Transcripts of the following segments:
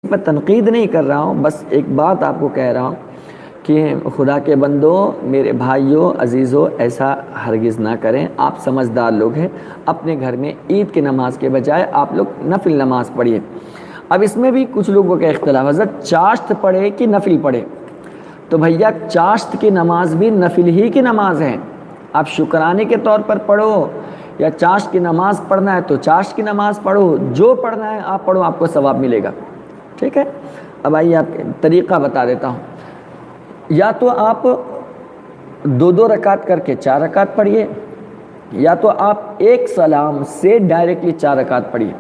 پر تنقید نہیں کر رہا ہوں، بس ایک بات آپ کو کہہ رہا ہوں کہ خدا کے بندو، میرے بھائیوں عزیزوں، ایسا ہرگز نہ کریں۔ آپ سمجھدار لوگ ہیں، اپنے گھر میں عید کی نماز کے بجائے آپ لوگ نفل نماز پڑھیے۔ اب اس میں بھی کچھ لوگوں کا اختلاف، حضرت چاشت پڑھے کہ نفل پڑھے؟ تو بھیا چاشت کی نماز بھی نفل ہی کی نماز ہے، آپ شکرانے کے طور پر پڑھو یا چاشت کی نماز پڑھنا ہے تو چاشت کی نماز پڑھو، جو پڑھنا ہے آپ پڑھو، آپ کو ثواب ملے گا، ٹھیک ہے۔ اب آئیے آپ طریقہ بتا دیتا ہوں۔ یا تو آپ دو دو رکعت کر کے 4 رکعت پڑھیے، یا تو آپ ایک سلام سے ڈائریکٹلی 4 رکعت پڑھیے۔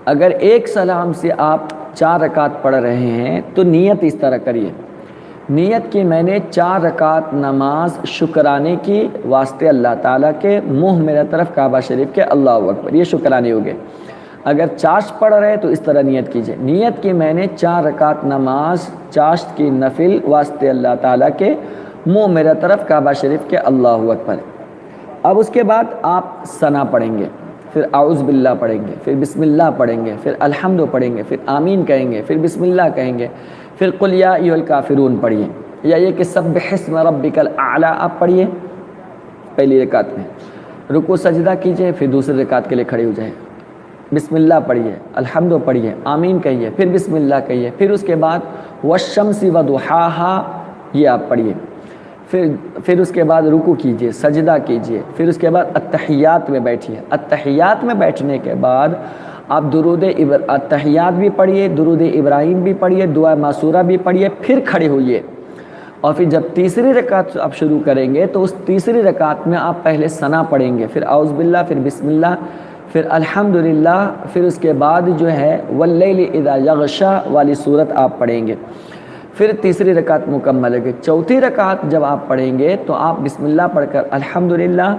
اگر ایک سلام سے آپ 4 رکعت پڑھ رہے ہیں تو نیت اس طرح کریے، نیت کی میں نے 4 رکعت نماز شکرانے کی واسطے اللہ تعالیٰ کے، منہ میرے طرف کعبہ شریف کے، اللہ اکبر، یہ شکرانے ہو گئے۔ اگر چاشت پڑھ رہے تو اس طرح نیت کیجئے، نیت کی میں نے 4 رکعت نماز چاشت کی نفل واسطے اللہ تعالیٰ کے، منہ میرے طرف کعبہ شریف کے، اللہ اکبر۔ اب اس کے بعد آپ ثنا پڑھیں گے، پھر اعوذ باللہ پڑھیں گے، پھر بسم اللہ پڑھیں گے، پھر الحمد پڑھیں گے، پھر آمین کہیں گے، پھر بسم اللہ کہیں گے، پھر قل یا ایھا الکافرون پڑھیے، یا یہ کہ سبح اسم ربک الاعلی آپ پڑھیے پہلی رکعت میں، رکوع سجدہ کیجئے، پھر دوسری رکعت کے لیے کھڑے ہو جائیں، بسم اللہ پڑھیے، الحمد پڑھیے، آمین کہیے، پھر بسم اللہ کہیے، پھر اس کے بعد والشمس وضحاہا یہ آپ پڑھیے، پھر اس کے بعد رکوع کیجئے، سجدہ کیجئے، پھر اس کے بعد التحیات میں بیٹھیے، التحیات میں بیٹھنے کے بعد آپ التحیات بھی پڑھیے، درود ابراہیم بھی پڑھیے، دعا معصورہ بھی پڑھیے، پھر کھڑے ہوئیے، اور پھر جب تیسری رکعت آپ شروع کریں گے تو اس تیسری رکعت میں آپ پہلے ثنا پڑھیں گے، پھر اعوذ باللہ، پھر بسم اللہ، پھر الحمدللہ، پھر اس کے بعد جو ہے واللیل اذا یغشی والی صورت آپ پڑھیں گے، پھر تیسری رکعت مکمل ہے۔ چوتھی رکعت جب آپ پڑھیں گے تو آپ بسم اللہ پڑھ کر الحمدللہ،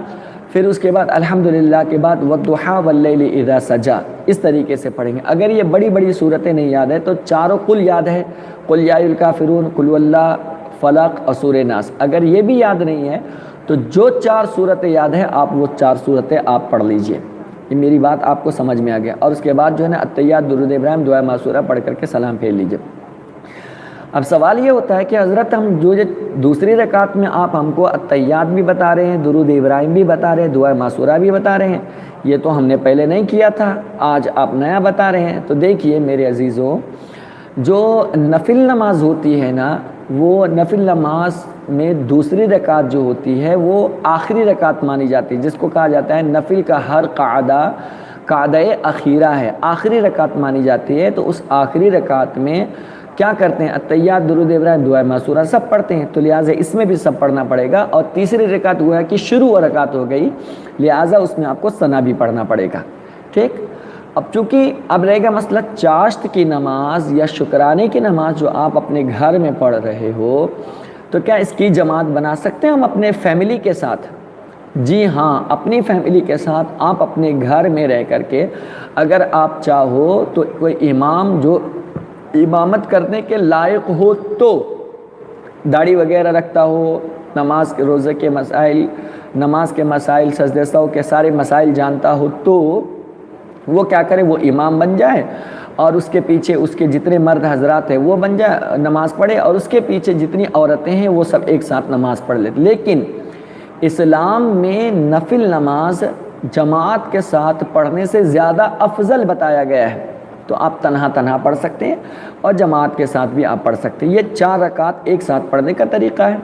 پھر اس کے بعد الحمدللہ کے بعد والضحیٰ واللیل اذا سجی، اس طریقے سے پڑھیں گے۔ اگر یہ بڑی بڑی صورتیں نہیں یاد ہے تو چاروں قل یاد ہے، قل یا ایھا الکافرون، قل واللہ، فلق اور سورہ ناس، اگر یہ بھی یاد نہیں ہے تو جو 4 صورتیں یاد ہیں آپ وہ 4 صورتیں آپ پڑھ لیجئے۔ یہ میری بات آپ کو سمجھ میں آ گیا، اور اس کے بعد جو ہے نا التحیات، درود ابراہیم، دعا معصورہ پڑھ کر کے سلام پھیر لیجئے۔ اب سوال یہ ہوتا ہے کہ حضرت ہم جو دوسری رکعت میں آپ ہم کو التحیات بھی بتا رہے ہیں، درود ابراہیم بھی بتا رہے ہیں، دعا معصورہ بھی بتا رہے ہیں، یہ تو ہم نے پہلے نہیں کیا تھا، آج آپ نیا بتا رہے ہیں۔ تو دیکھیے میرے عزیزوں، جو نفل نماز ہوتی ہے نا، وہ نفل نماز میں دوسری رکعت جو ہوتی ہے وہ آخری رکعت مانی جاتی ہے، جس کو کہا جاتا ہے نفل کا ہر قعدہ اخیرہ ہے، آخری رکعت مانی جاتی ہے۔ تو اس آخری رکعت میں کیا کرتے ہیں؟ التحیات، درود ابراہیم، دعا معصورہ سب پڑھتے ہیں، تو لہٰذا اس میں بھی سب پڑھنا پڑے گا، اور تیسری رکعت ہوا کہ شروع رکعت ہو گئی، لہٰذا اس میں آپ کو ثنا بھی پڑھنا پڑے گا، ٹھیک۔ اب چونکہ اب رہے گا مسئلہ چاشت کی نماز یا شکرانے کی نماز جو آپ اپنے گھر میں پڑھ رہے ہو، تو کیا اس کی جماعت بنا سکتے ہیں ہم اپنے فیملی کے ساتھ؟ جی ہاں، اپنی فیملی کے ساتھ آپ اپنے گھر میں رہ کر کے اگر آپ چاہو تو کوئی امام جو امامت کرنے کے لائق ہو، تو داڑھی وغیرہ رکھتا ہو، نماز کے روزے کے مسائل، نماز کے مسائل، سجدہ سہو کے سارے مسائل جانتا ہو، تو وہ کیا کرے، وہ امام بن جائے، اور اس کے پیچھے اس کے جتنے مرد حضرات ہیں وہ بن جائے، نماز پڑھے، اور اس کے پیچھے جتنی عورتیں ہیں وہ سب ایک ساتھ نماز پڑھ لیتے۔ لیکن اسلام میں نفل نماز جماعت کے ساتھ پڑھنے سے زیادہ افضل بتایا گیا ہے، تو آپ تنہا پڑھ سکتے ہیں اور جماعت کے ساتھ بھی آپ پڑھ سکتے ہیں۔ یہ 4 رکعت ایک ساتھ پڑھنے کا طریقہ ہے،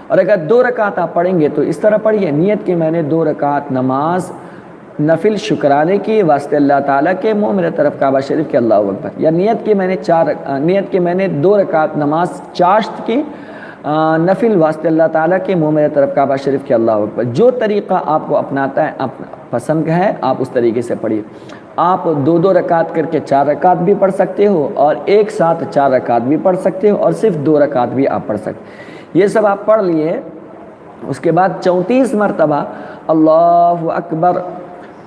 اور اگر 2 رکعت آپ پڑھیں گے تو اس طرح پڑھیے، نیت کی میں نے 2 رکعت نماز نفل شکرانے کی واسطے اللہ تعالیٰ کے، منہ میرے طرف کعبہ شریف کے، اللہ اکبر، یا نیت کی میں نے 2 رکعت نماز چاشت کی نفل واسطے اللہ تعالیٰ کے، منہ میرے طرف کعبہ شریف کے، اللہ اکبر۔ جو طریقہ آپ کو اپناتا ہے، پسند ہے، آپ اس طریقے سے پڑھیے۔ آپ 2 رکعت کر کے 4 رکعت بھی پڑھ سکتے ہو، اور ایک ساتھ 4 رکعت بھی پڑھ سکتے ہو، اور صرف 2 رکعت بھی آپ پڑھ سکتے، یہ سب آپ پڑھ لیے۔ اس کے بعد 34 مرتبہ اللہ اکبر،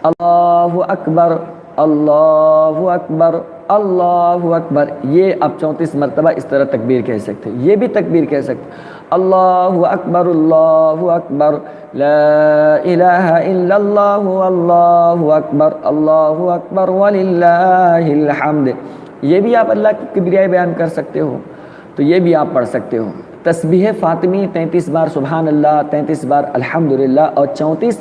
اللہ اکبر، اللہ اکبر، اللہ اکبر، یہ آپ 34 مرتبہ اس طرح تکبیر کہہ سکتے ہیں۔ یہ بھی تکبیر کہہ سکتے ہیں، اللہ اکبر، اللہ اکبر، لا الہ الا اللہ، اللہ اکبر، اللہ اکبر وللہ الحمد، یہ بھی آپ اللہ کی کبریائی بیان کر سکتے ہو تو یہ بھی آپ پڑھ سکتے ہو۔ تسبیح فاطمی 33 بار سبحان اللہ، 33 بار الحمدللہ اور 34